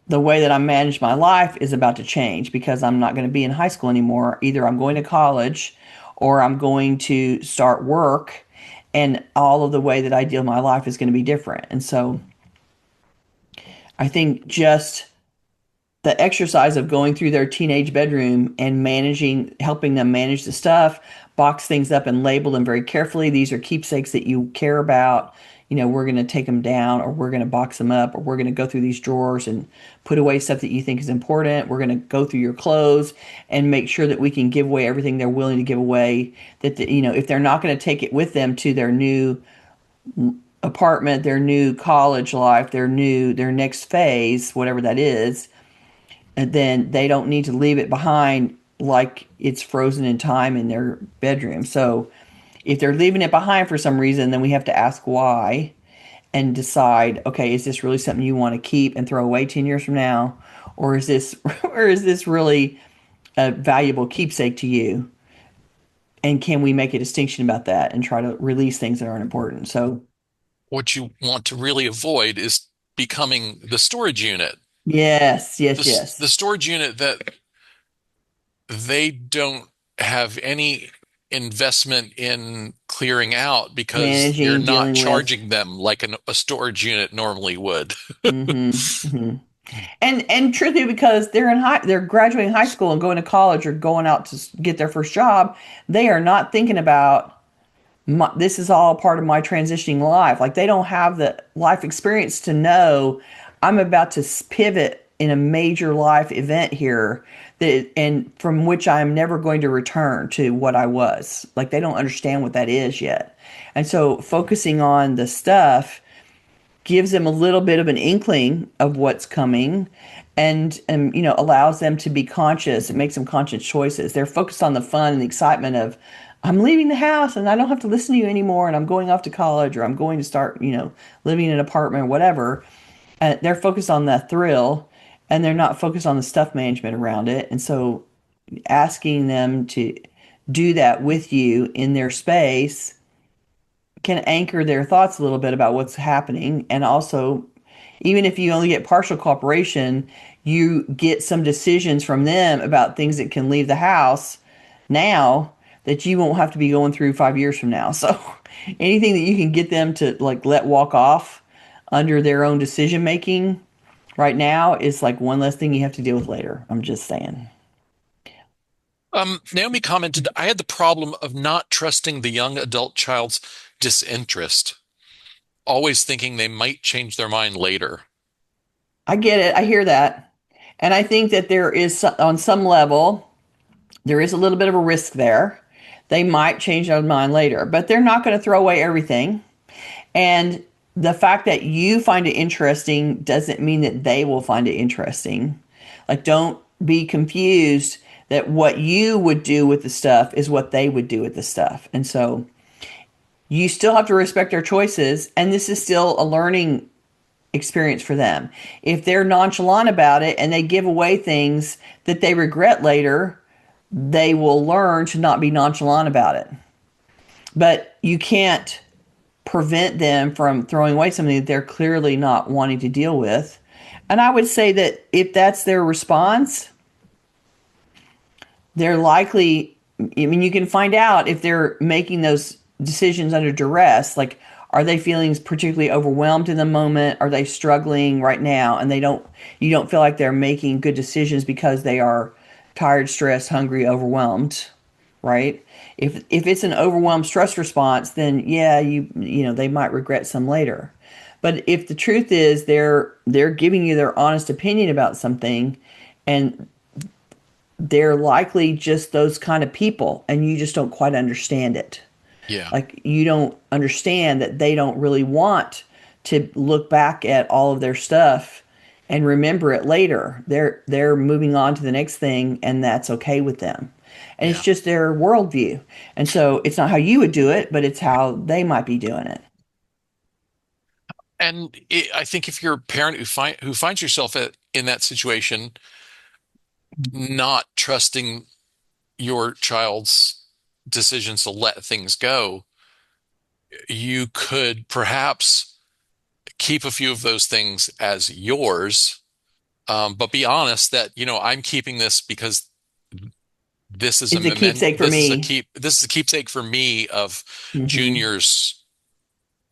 the way that I manage my life is about to change because I'm not going to be in high school anymore. Either I'm going to college or I'm going to start work, and all of the way that I deal with my life is going to be different. And so I think just the exercise of going through their teenage bedroom and helping them manage the stuff, box things up and label them very carefully. These are keepsakes that you care about. We're going to take them down, or we're going to box them up, or we're going to go through these drawers and put away stuff that you think is important. We're going to go through your clothes and make sure that we can give away everything they're willing to give away. That if they're not going to take it with them to their new apartment, their new college life, their next phase, whatever that is, and then they don't need to leave it behind like it's frozen in time in their bedroom. So if they're leaving it behind for some reason, then we have to ask why and decide, okay, is this really something you want to keep and throw away 10 years from now? Or is this really a valuable keepsake to you? And can we make a distinction about that and try to release things that aren't important? So What you want to really avoid is becoming the storage unit. yes, yes, The yes. storage unit that they don't have any investment in clearing out because you're Managing, not dealing with. charging them like a storage unit normally would. Mm-hmm, mm-hmm. And truthfully, because they're graduating high school and going to college or going out to get their first job, they are not thinking about this is all part of my transitioning life. Like they don't have the life experience to know I'm about to pivot in a major life event here that and from which I'm never going to return to what I was. Like they don't understand what that is yet. And so focusing on the stuff gives them a little bit of an inkling of what's coming and allows them to be conscious. It makes them conscious choices. They're focused on the fun and the excitement of I'm leaving the house and I don't have to listen to you anymore and I'm going off to college or I'm going to start living in an apartment or whatever. They're focused on the thrill and they're not focused on the stuff management around it. And so asking them to do that with you in their space can anchor their thoughts a little bit about what's happening. And also, even if you only get partial cooperation, you get some decisions from them about things that can leave the house now that you won't have to be going through 5 years from now. So anything that you can get them to like let walk off under their own decision making right now is like one less thing you have to deal with later. I'm just saying. Naomi commented, I had the problem of not trusting the young adult child's disinterest, always thinking they might change their mind later. I get it. I hear that. And I think that there is, on some level, there is a little bit of a risk there. They might change their mind later, but they're not going to throw away everything. And the fact that you find it interesting doesn't mean that they will find it interesting. Like, don't be confused that what you would do with the stuff is what they would do with the stuff. And so you still have to respect their choices. And this is still a learning experience for them. If they're nonchalant about it and they give away things that they regret later, they will learn to not be nonchalant about it. But you can't prevent them from throwing away something that they're clearly not wanting to deal with. And I would say that if that's their response, they're likely, I mean, you can find out if they're making those decisions under duress. Like, are they feeling particularly overwhelmed in the moment? Are they struggling right now? And you don't feel like they're making good decisions because they are tired, stressed, hungry, overwhelmed, right? If it's an overwhelmed stress response, then yeah, they might regret some later. But if the truth is they're giving you their honest opinion about something and they're likely just those kind of people and you just don't quite understand it. Yeah, Like you don't understand that they don't really want to look back at all of their stuff and remember it later. They're moving on to the next thing and that's okay with them. And it's yeah. just their worldview. And so it's not how you would do it, but it's how they might be doing it. I think if you're a parent who finds yourself in that situation, not trusting your child's decisions to let things go, you could perhaps keep a few of those things as yours, but be honest that, I'm keeping this because this is a It's a keepsake for me. this is a keepsake for me of Hmm. Junior's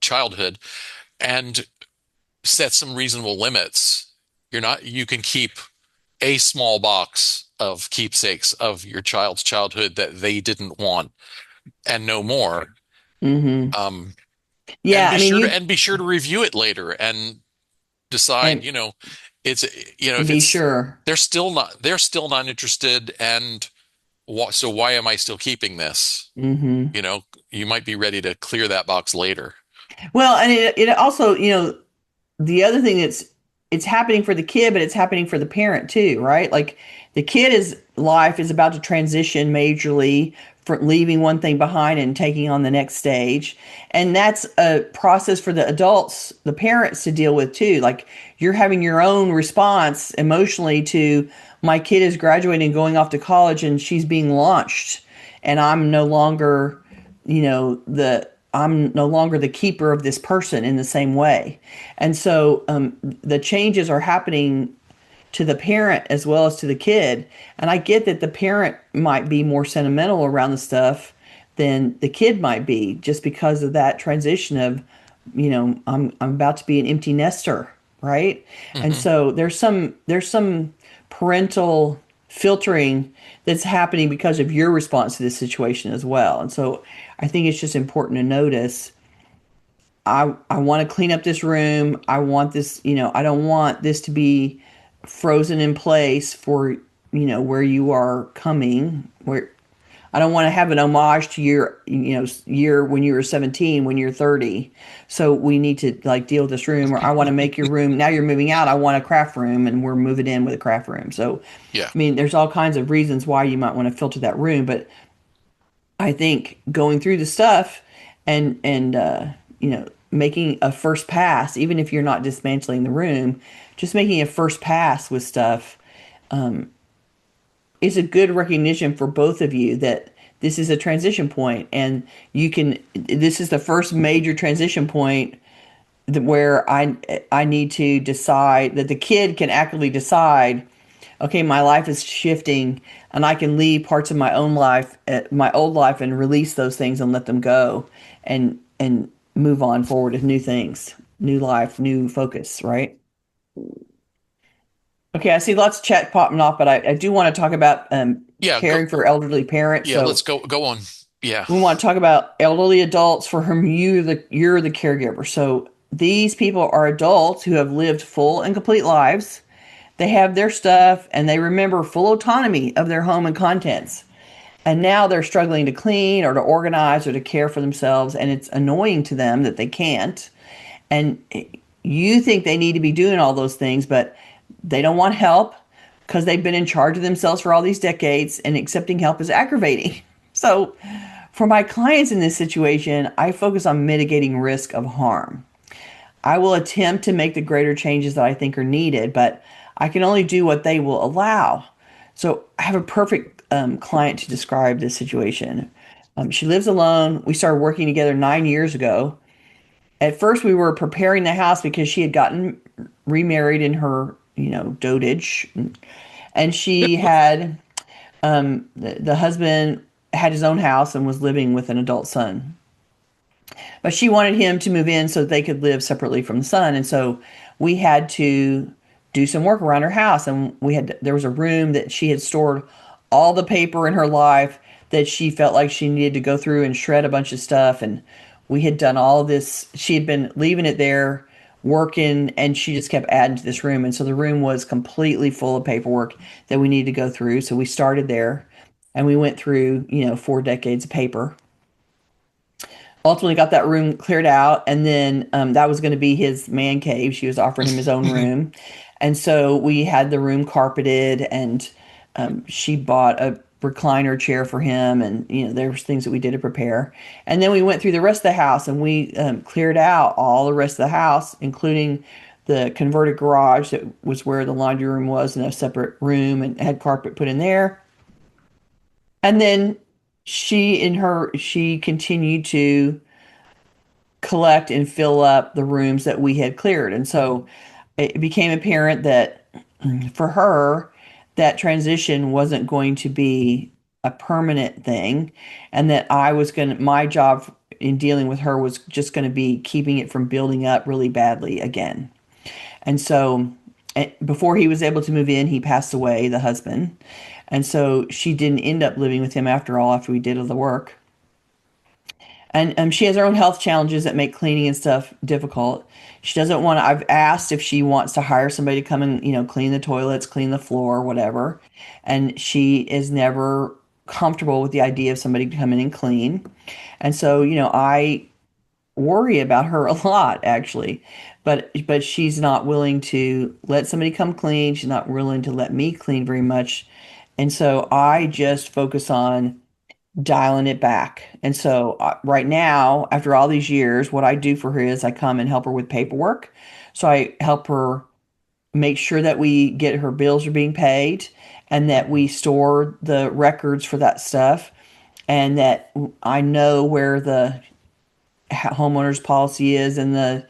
childhood, and set some reasonable limits. You can keep a small box of keepsakes of your child's childhood that they didn't want and no more. Hmm. Um, and Yeah, I mean, you be sure to review it later and decide, and it's, if be it's, sure. they're still not interested. And so why am I still keeping this? Hmm. You know, you might be ready to clear that box later. Well, and it also, the other thing it's happening for the kid, but it's happening for the parent too, right? Like the kid is life is about to transition majorly from leaving one thing behind and taking on the next stage. And that's a process for the adults, the parents to deal with too. Like you're having your own response emotionally to my kid is graduating and going off to college and she's being launched and I'm no longer the keeper of this person in the same way. And so the changes are happening to the parent as well as to the kid. And I get that the parent might be more sentimental around the stuff than the kid might be just because of that transition of, I'm about to be an empty nester, right? And Hmm. so there's some parental filtering that's happening because of your response to this situation as well. And so I think it's just important to notice I want to clean up this room. I want this, I don't want this to be frozen in place for, where you are coming, where I don't want to have an homage to your, year when you were 17, when you're 30. So we need to like deal with this room, or I want to make your room. Now you're moving out. I want a craft room, and we're moving in with a craft room. So, Yeah. I mean, there's all kinds of reasons why you might want to filter that room. But I think going through the stuff and making a first pass, even if you're not dismantling the room, just making a first pass with stuff is a good recognition for both of you that this is a transition point, and this is the first major transition point where I need to decide that the kid can actively decide, okay, my life is shifting, and I can leave parts of my own life, my old life, and release those things and let them go, and move on forward with new things, new life, new focus, right? Okay, I see lots of chat popping off, but I do want to talk about Yeah. Go. caring for elderly parents. Yeah. Let's So go on. Yeah. we want to talk about elderly adults for whom you're the caregiver. So these people are adults who have lived full and complete lives. They have their stuff and they remember full autonomy of their home and contents. And now they're struggling to clean or to organize or to care for themselves, and it's annoying to them that they can't. And you think they need to be doing all those things, but they don't want help because they've been in charge of themselves for all these decades, and accepting help is aggravating. So, for my clients in this situation, I focus on mitigating risk of harm. I will attempt to make the greater changes that I think are needed, but I can only do what they will allow. So, I have a perfect client to describe this situation. She lives alone. We started working together 9 years ago. At first, we were preparing the house because she had gotten remarried in her, dotage, and she had the husband had his own house and was living with an adult son. But she wanted him to move in so that they could live separately from the son, and so we had to do some work around her house, and there was a room that she had stored all the paper in her life that she felt like she needed to go through and shred a bunch of stuff, and we had done all of this. She had been leaving it there working, and she just kept adding to this room, and so the room was completely full of paperwork that we needed to go through. So we started there, and we went through 4 decades of paper. Ultimately got that room cleared out, and then that was going to be his man cave. She was offering him his own room, and so we had the room carpeted, and she bought a recliner chair for him, and there was things that we did to prepare. And then we went through the rest of the house, and we cleared out all the rest of the house, including the converted garage that was where the laundry room was in a separate room, and had carpet put in there. And then she continued to collect and fill up the rooms that we had cleared. And so it became apparent that for her, that transition wasn't going to be a permanent thing, and that my job in dealing with her was just going to be keeping it from building up really badly again. And so before he was able to move in, he passed away, the husband. And so she didn't end up living with him after all, after we did all the work. And she has her own health challenges that make cleaning and stuff difficult. She doesn't want to, I've asked if she wants to hire somebody to come and, clean the toilets, clean the floor, whatever. And she is never comfortable with the idea of somebody to come in and clean. And so, I worry about her a lot, actually. But she's not willing to let somebody come clean. She's not willing to let me clean very much. And so I just focus on dialing it back. And so right now, after all these years, what I do for her is I come and help her with paperwork. So I help her make sure that we get her bills are being paid, and that we store the records for that stuff, and that I know where the homeowner's policy is, and the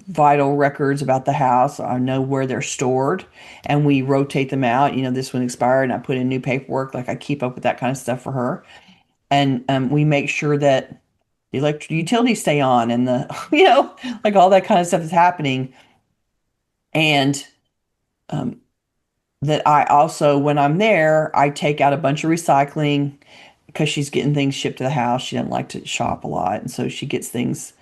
vital records about the house. I know where they're stored, and we rotate them out. This one expired, and I put in new paperwork. Like, I keep up with that kind of stuff for her. And we make sure that the electric utilities stay on, and like all that kind of stuff is happening. And that I also, when I'm there, I take out a bunch of recycling because she's getting things shipped to the house. She doesn't like to shop a lot, and so she gets things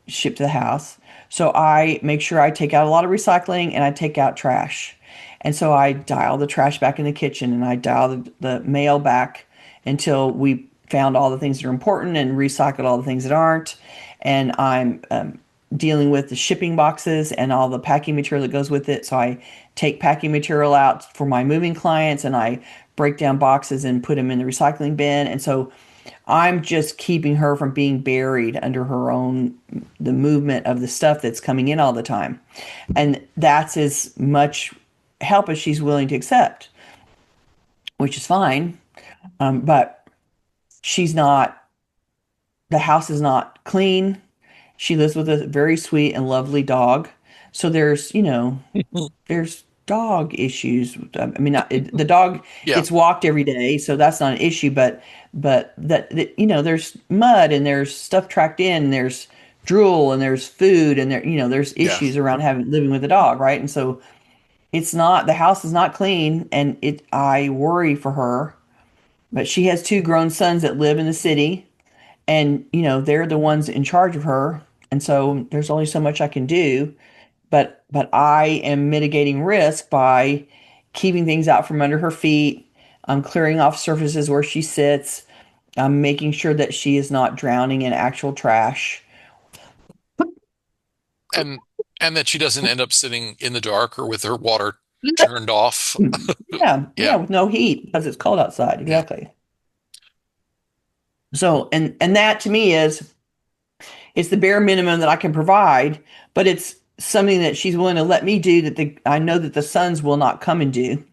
shipped to the house. So I make sure I take out a lot of recycling, and I take out trash. And so I dial the trash back in the kitchen and I dial the mail back until we found all the things that are important and recycled all the things that aren't. And I'm dealing with the shipping boxes and all the packing material that goes with it. So I take packing material out for my moving clients and I break down boxes and put them in the recycling bin. And so I'm just keeping her from being buried under her own, the movement of the stuff that's coming in all the time. And that's as much help as she's willing to accept, which is fine. But she's not, the house is not clean. She lives with a very sweet and lovely dog. So there's, there's dog issues. I mean, the dog Yeah. gets walked every day, so that's not an issue. But there's mud and there's stuff tracked in, and there's drool and there's food and there's Yeah. issues around having living with a dog, right? And so it's not, the house is not clean, and I worry for her. But she has two grown sons that live in the city, and they're the ones in charge of her, and so there's only so much I can do. But I am mitigating risk by keeping things out from under her feet. I'm clearing off surfaces where she sits. I'm making sure that she is not drowning in actual trash. And and that she doesn't end up sitting in the dark or with her water turned off. Yeah, yeah, Yeah. with no heat because it's cold outside. Yeah. Exactly. So, and that to me is, it's the bare minimum that I can provide, but it's something that she's willing to let me do that I know that the sons will not come and do.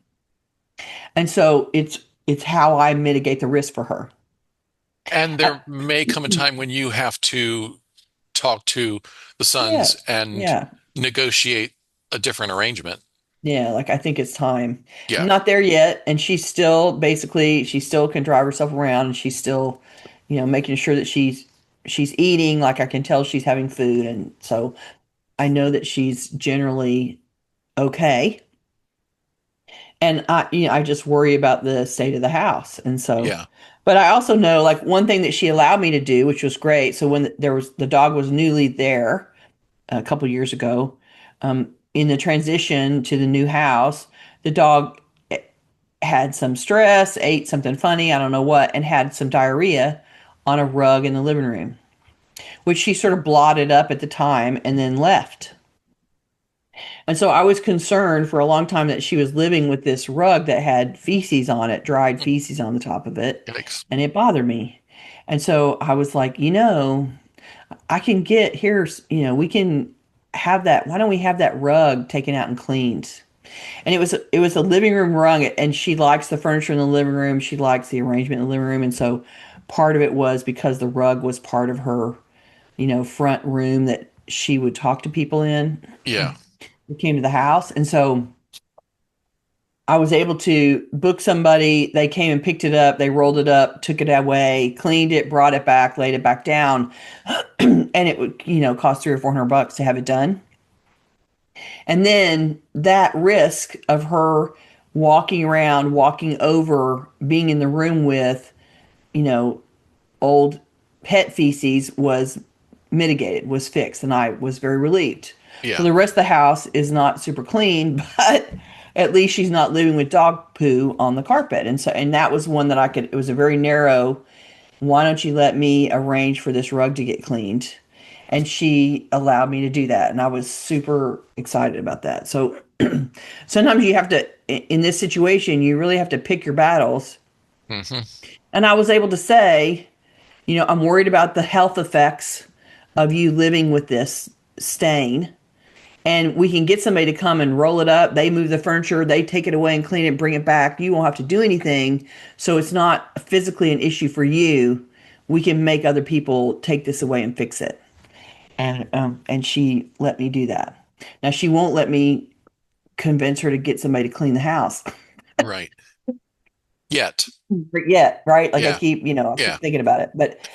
And so it's how I mitigate the risk for her. And there may come a time when you have to talk to the Yeah. sons and Yeah. negotiate a different arrangement. Yeah, like I think it's time. I'm Yeah. not there yet, and she still can drive herself around, and she's still, making sure that she's eating, like I can tell she's having food, and so I know that she's generally okay. And I just worry about the state of the house. And so, Yeah. but I also know, like, one thing that she allowed me to do, which was great. So when the dog was newly there a couple years ago, in the transition to the new house, the dog had some stress, ate something funny, I don't know what, and had some diarrhea on a rug in the living room, which she sort of blotted up at the time and then left. And so I was concerned for a long time that she was living with this rug that had feces on it, dried feces on the top of it, Yikes. and it bothered me. And so I was like, I can get here's, we can have that. Why don't we have that rug taken out and cleaned? And it was a living room rug, and she likes the furniture in the living room. She likes the arrangement in the living room, and so part of it was because the rug was part of her, front room that she would talk to people in Yeah. who came to the house. And so I was able to book somebody. They came and picked it up. They rolled it up, took it away, cleaned it, brought it back, laid it back down. And it would, cost 300 or 400 bucks to have it done. And then that risk of her walking around, walking over, being in the room with, you know, old pet feces was mitigated, was fixed, and I was very relieved. So Yeah. the rest of the house is not super clean, but at least she's not living with dog poo on the carpet. And that was one that I could, it was a very narrow, why don't you let me arrange for this rug to get cleaned? And she allowed me to do that. And I was super excited about that. So sometimes you have to, in this situation, you really have to pick your battles. Hmm. And I was able to say, I'm worried about the health effects of you living with this stain. And we can get somebody to come and roll it up. They move the furniture, they take it away and clean it, bring it back. You won't have to do anything. So it's not physically an issue for you. We can make other people take this away and fix it. And she let me do that. Now she won't let me convince her to get somebody to clean the house Right. Yet. yet, right? Like Yeah. I keep Yeah. thinking about it. But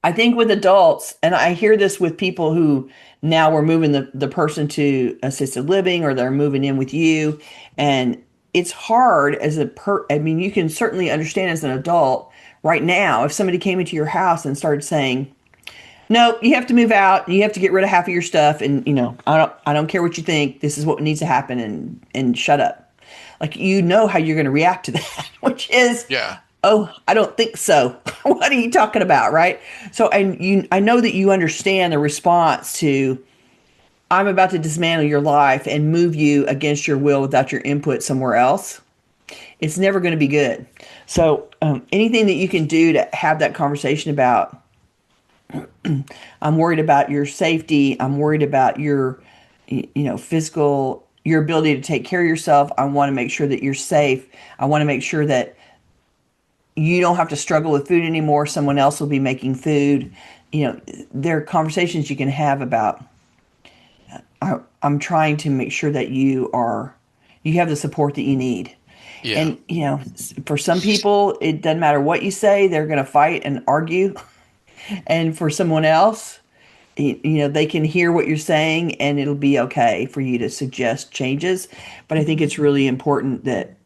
I think with adults, and I hear this with people who now we're moving the person to assisted living or they're moving in with you. And it's hard I mean, you can certainly understand as an adult right now, if somebody came into your house and started saying, No, you have to move out. You have to get rid of half of your stuff, and I don't care what you think. This is what needs to happen, and shut up. Like how you're going to react to that, which is, Yeah. oh, I don't think so. What are you talking about, right? So, I know that you understand the response to, I'm about to dismantle your life and move you against your will without your input somewhere else. It's never going to be good. So, anything that you can do to have that conversation about, I'm worried about your safety. I'm worried about your, physical, your ability to take care of yourself. I want to make sure that you're safe. I want to make sure that you don't have to struggle with food anymore. Someone else will be making food. There are conversations you can have about, I'm trying to make sure that you have the support that you need. Yeah. And, for some people, it doesn't matter what you say, they're going to fight and argue. And for someone else, they can hear what you're saying and it'll be okay for you to suggest changes. But I think it's really important that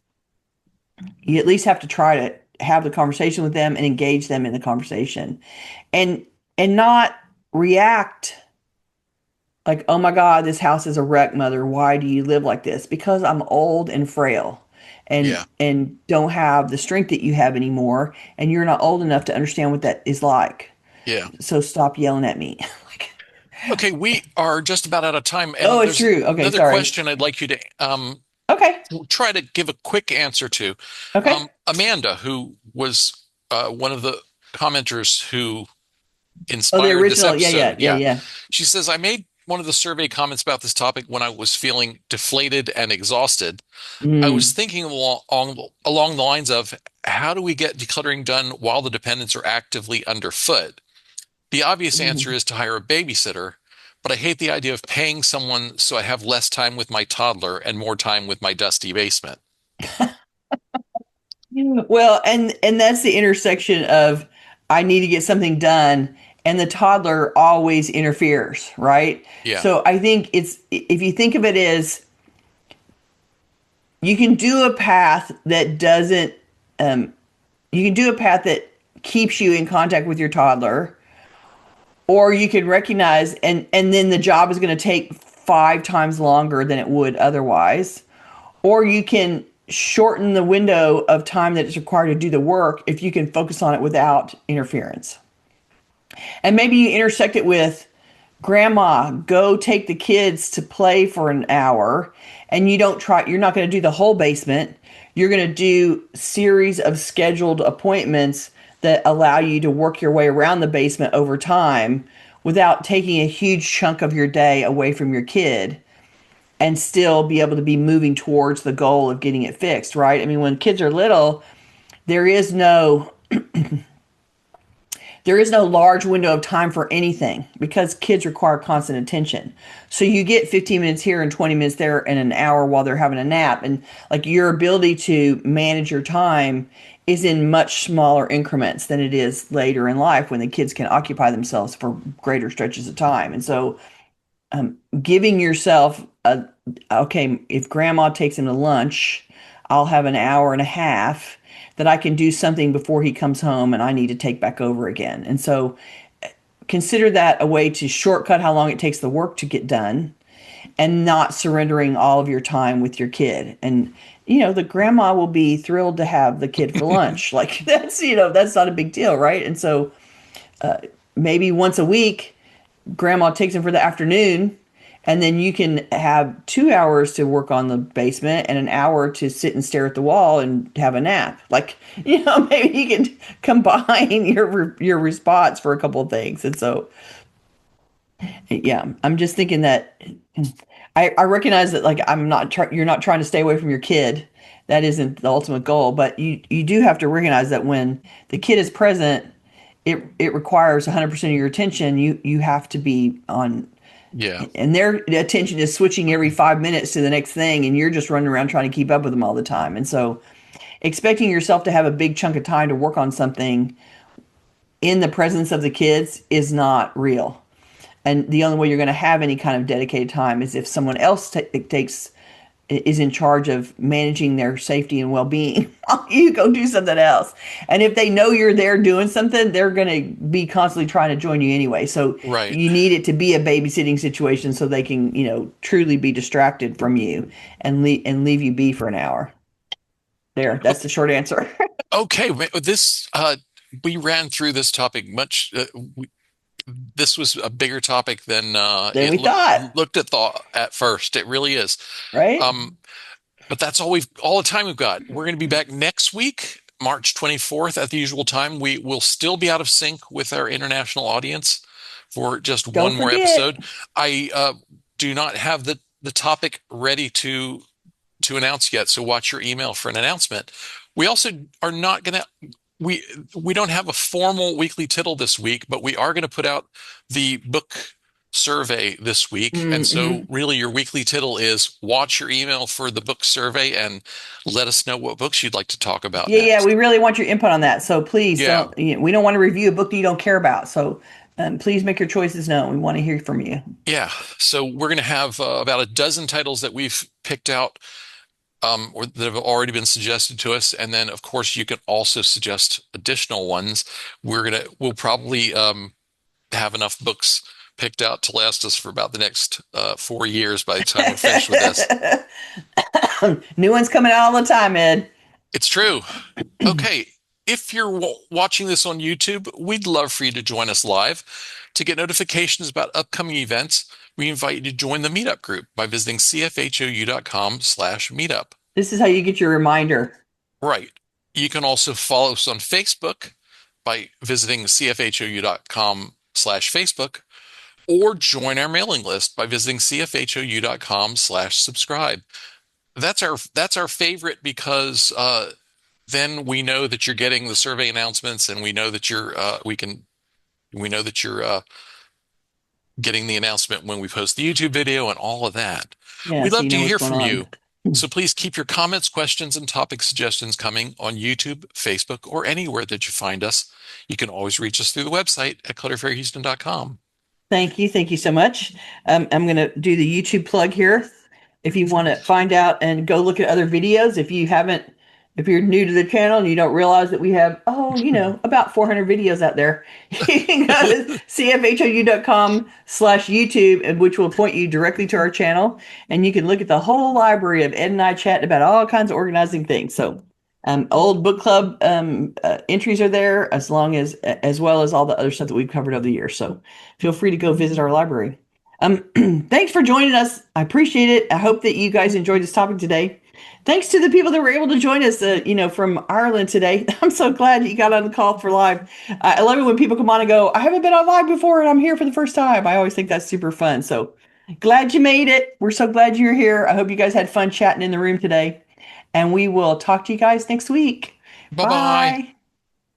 you at least have to try to have the conversation with them and engage them in the conversation, and not react like, oh my God, this house is a wreck, mother. Why do you live like this? Because I'm old and frail and Yeah. don't have the strength that you have anymore, and you're not old enough to understand what that is like. Yeah. So stop yelling at me. Like, Okay, we are just about out of time, oh, and it's there's true. Okay, another sorry. question I'd like you to Okay. try to give a quick answer to. Okay. Amanda, who was one of the commenters who Oh, the inspired this original. Yeah, yeah, episode, yeah, yeah, yeah. she says, I made one of the survey comments about this topic when I was feeling deflated and exhausted. I was Mm. thinking along the lines of, how do we get decluttering done while the dependents are actively underfoot? The obvious answer Mm. is to hire a babysitter, but I hate the idea of paying someone so I have less time with my toddler and more time with my dusty basement. Well, and that's the intersection of, I need to get something done, and the toddler always interferes, right? Yeah, So I think if you think of it as, you can do a path that doesn't you can do a path that keeps you in contact with your toddler, or you can recognize, and then the job is going to take 5 times longer than it would otherwise, or you can shorten the window of time that it's required to do the work if you can focus on it without interference. And maybe you intersect it with, grandma, go take the kids to play for an hour, and you're not going to do the whole basement. You're going to do series of scheduled appointments that allow you to work your way around the basement over time without taking a huge chunk of your day away from your kid, and still be able to be moving towards the goal of getting it fixed, right? I mean, when kids are little, there is no large window of time for anything because kids require constant attention. So you get 15 minutes here and 20 minutes there and an hour while they're having a nap. And like, your ability to manage your time is in much smaller increments than it is later in life when the kids can occupy themselves for greater stretches of time. And so, giving yourself okay, if grandma takes him to lunch, I'll have an hour and a half that I can do something before he comes home and I need to take back over again. And so consider that a way to shortcut how long it takes the work to get done, and not surrendering all of your time with your kid. And the grandma will be thrilled to have the kid for lunch. Like, that's not a big deal, right? And so maybe once a week grandma takes him for the afternoon, and then you can have 2 hours to work on the basement and an hour to sit and stare at the wall and have a nap. Like, maybe you can combine your response for a couple of things. And so, yeah, I'm just thinking that I recognize that, like, you're not trying to stay away from your kid. That isn't the ultimate goal, but you do have to recognize that when the kid is present, it requires 100% of your attention. You have to be on, yeah, and their attention is switching every 5 minutes to the next thing, and you're just running around trying to keep up with them all the time. And so, expecting yourself to have a big chunk of time to work on something in the presence of the kids is not real. And the only way you're going to have any kind of dedicated time is if someone else takes is in charge of managing their safety and well-being. You go do something else. And if they know you're there doing something, they're going to be constantly trying to join you anyway. So Right. you need it to be a babysitting situation so they can, truly be distracted from you and leave you be for an hour. There, that's the short answer. Okay. This we ran through this topic much. This was a bigger topic than Than we thought, looked at first. It really is. right? Um, but that's all the time we've got. We're going to be back next week, March 24th at the usual time. We will still be out of sync with our international audience for just one Don't more forget. episode. I do not have the topic ready to announce yet, so watch your email for an announcement. We also are not going to we we don't have a formal weekly tittle this week, but we are going to put out the book survey this week. And so Mm-hmm. really your weekly tittle is watch your email for the book survey and let us know what books you'd like to talk about Yeah, we next. really want your input on that. So please Yeah. don't, we don't want to review a book that you don't care about. So please make your choices known. We want to hear from you. Yeah. So we're going to have about a dozen titles that we've picked out or that have already been suggested to us. And then, of course, you can also suggest additional ones. We'll probably have enough books picked out to last us for about the next 4 years by the time we're finished with this. New ones coming out all the time, Ed. It's true. Okay. If you're watching this on YouTube, we'd love for you to join us live. To get notifications about upcoming events, we invite you to join the meetup group by visiting cfhou.com/meetup. This is how you get your reminder. Right. You can also follow us on Facebook by visiting cfhou.com/Facebook or join our mailing list by visiting cfhou.com/subscribe. That's our favorite because then we know that you're getting the survey announcements and we know that you're getting the announcement when we post the YouTube video and all of that. Yeah, We'd so love you to know what's hear going from on. you. So please keep your comments, questions, and topic suggestions coming on YouTube, Facebook, or anywhere that you find us. You can always reach us through the website at clutterfairyhouston.com. Thank you. Thank you so much. I'm going to do the YouTube plug here. If you want to find out and go look at other videos, if you're new to the channel and you don't realize that we have, about 400 videos out there, you can go to cfhou.com/YouTube, and which will point you directly to our channel. And you can look at the whole library of Ed and I chatting about all kinds of organizing things. So old book club entries are there as well as all the other stuff that we've covered over the years. So feel free to go visit our library. Thanks for joining us. I appreciate it. I hope that you guys enjoyed this topic today. Thanks to the people that were able to join us, from Ireland today. I'm so glad you got on the call for live. I love it when people come on and go, I haven't been on live before and I'm here for the first time. I always think that's super fun. So glad you made it. We're so glad you're here. I hope you guys had fun chatting in the room today. And we will talk to you guys next week. Bye bye. Bye.